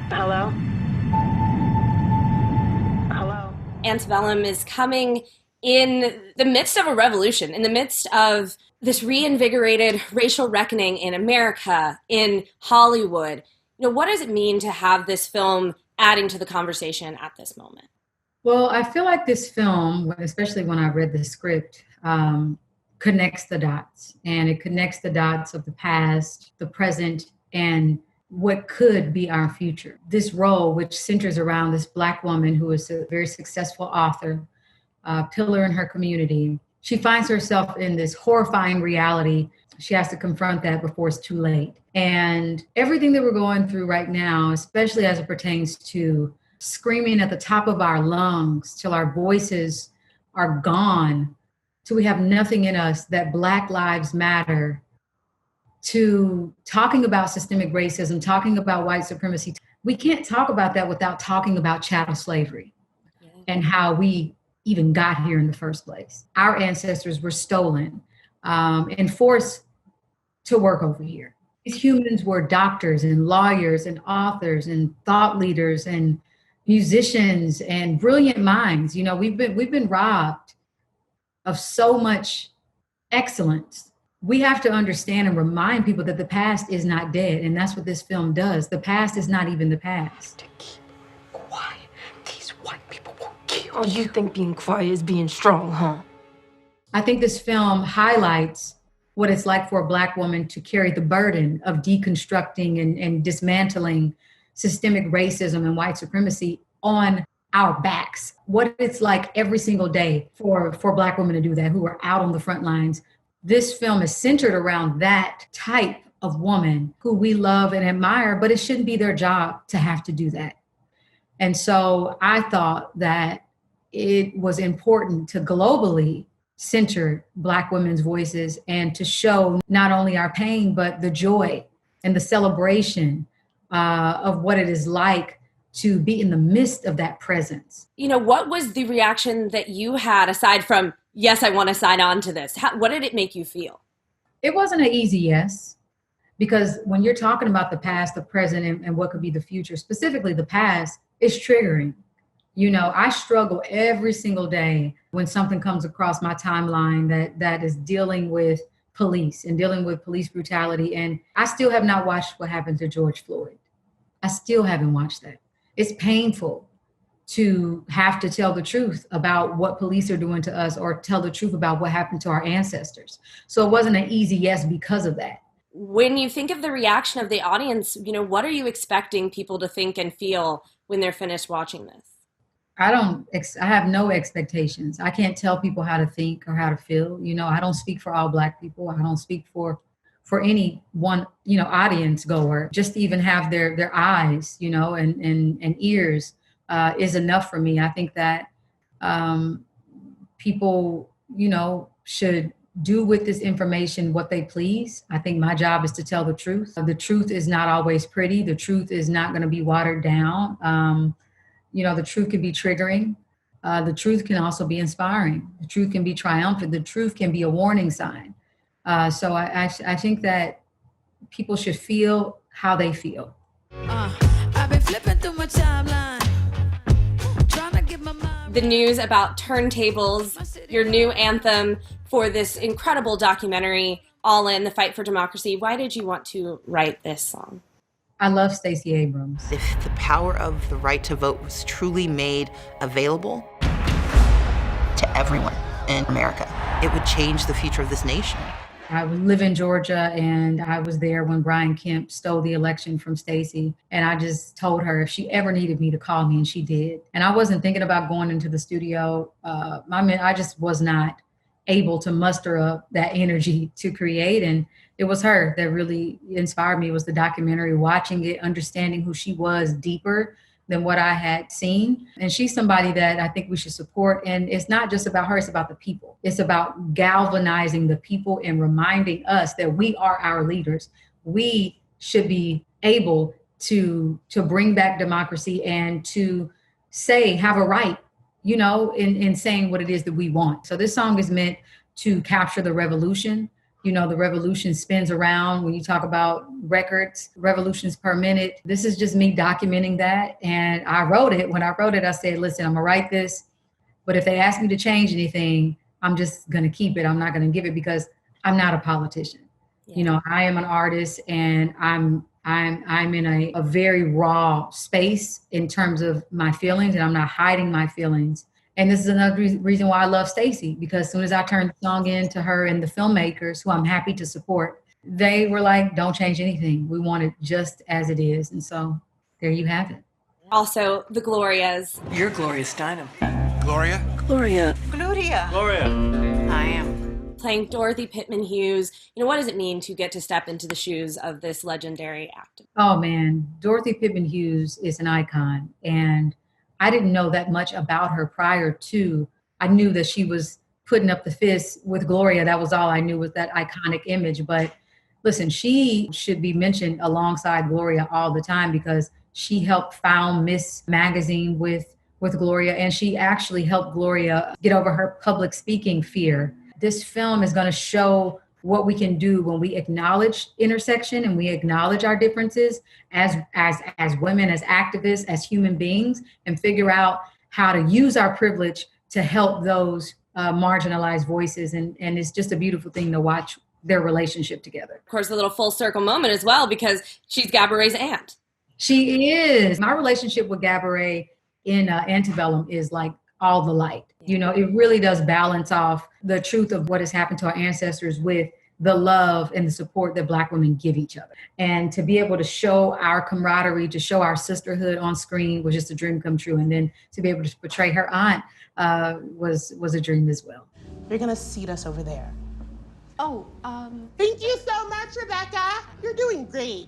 Hello? Hello? Antebellum is coming in the midst of a revolution, in the midst of this reinvigorated racial reckoning in America, in Hollywood. What does it mean to have this film adding to the conversation at this moment? Well, I feel like this film, especially when I read the script, connects the dots, and it connects the dots of the past, the present, and what could be our future. This role, which centers around this Black woman who is a very successful author, pillar in her community, she finds herself in this horrifying reality. She has to confront that before it's too late. And everything that we're going through right now, especially as it pertains to screaming at the top of our lungs till our voices are gone, till we have nothing in us, that Black lives matter, to talking about systemic racism, talking about white supremacy. We can't talk about that without talking about chattel slavery and how we even got here in the first place. Our ancestors were stolen and forced to work over here. These humans were doctors and lawyers and authors and thought leaders and musicians and brilliant minds. We've been robbed of so much excellence. We have to understand and remind people that the past is not dead, and that's what this film does. The past is not even the past. To keep quiet, these white people will kill you. Oh, you think being quiet is being strong, huh? I think this film highlights what it's like for a Black woman to carry the burden of deconstructing and dismantling systemic racism and white supremacy on our backs. What it's like every single day for Black women to do that, who are out on the front lines. This film is centered around that type of woman who we love and admire, but it shouldn't be their job to have to do that. And so I thought that it was important to globally center Black women's voices and to show not only our pain, but the joy and the celebration of what it is like to be in the midst of that presence. What was the reaction that you had aside from, yes, I want to sign on to this? What did it make you feel? It wasn't an easy yes, because when you're talking about the past, the present, and what could be the future, specifically the past, it's triggering. I struggle every single day when something comes across my timeline that is dealing with police and dealing with police brutality. And I still have not watched what happened to George Floyd. I still haven't watched that. It's painful to have to tell the truth about what police are doing to us, or tell the truth about what happened to our ancestors. So it wasn't an easy yes because of that. When you think of the reaction of the audience, what are you expecting people to think and feel when they're finished watching this? I have no expectations. I can't tell people how to think or how to feel. I don't speak for all Black people. I don't speak for any one, audience goer. Just to even have their eyes, and ears is enough for me. I think that people, should do with this information what they please. I think my job is to tell the truth. The truth is not always pretty. The truth is not going to be watered down. The truth can be triggering. The truth can also be inspiring. The truth can be triumphant. The truth can be a warning sign. So I think that people should feel how they feel. I've been flipping through my timeline, trying to get my mind. The news about Turntables, your new anthem for this incredible documentary, All In, the Fight for Democracy. Why did you want to write this song? I love Stacey Abrams. If the power of the right to vote was truly made available to everyone in America, it would change the future of this nation. I live in Georgia, and I was there when Brian Kemp stole the election from Stacey. And I just told her if she ever needed me to call me, and she did. And I wasn't thinking about going into the studio. I just was not able to muster up that energy to create. And it was her that really inspired me. It was the documentary, watching it, understanding who she was deeper than what I had seen. And she's somebody that I think we should support. And it's not just about her, it's about the people. It's about galvanizing the people and reminding us that we are our leaders. We should be able to bring back democracy and to have a right, in saying what it is that we want. So this song is meant to capture the revolution, You know, the revolution spins around. When you talk about records, revolutions per minute, this is just me documenting that. And I wrote it. When I wrote it, I said, listen, I'm gonna write this, but if they ask me to change anything, I'm just gonna keep it. I'm not gonna give it because I'm not a politician. Yeah. You know, I am an artist, and I'm in a very raw space in terms of my feelings, and I'm not hiding my feelings. And this is another reason why I love Stacey, because as soon as I turned the song in to her and the filmmakers, who I'm happy to support, they were like, don't change anything. We want it just as it is. And so there you have it. Also, the Glorias. You're Gloria Steinem. Gloria? Gloria. Gloria. Gloria. I am. Playing Dorothy Pittman Hughes. You know, what does it mean to get to step into the shoes of this legendary actor? Oh, man. Dorothy Pittman Hughes is an icon. And I didn't know that much about her prior to. I knew that she was putting up the fist with Gloria. That was all I knew, was that iconic image. But listen, she should be mentioned alongside Gloria all the time, because she helped found Miss Magazine with Gloria, and she actually helped Gloria get over her public speaking fear. This film is going to show what we can do when we acknowledge intersection and we acknowledge our differences as women, as activists, as human beings, and figure out how to use our privilege to help those marginalized voices. And it's just a beautiful thing to watch their relationship together. Of course, a little full circle moment as well, because she's Gabourey's aunt. She is. My relationship with Gabourey in Antebellum is like all the light. You know, it really does balance off the truth of what has happened to our ancestors with the love and the support that Black women give each other. And to be able to show our camaraderie, to show our sisterhood on screen was just a dream come true. And then to be able to portray her aunt was a dream as well. You're gonna seat us over there. Oh, thank you so much, Rebecca. You're doing great.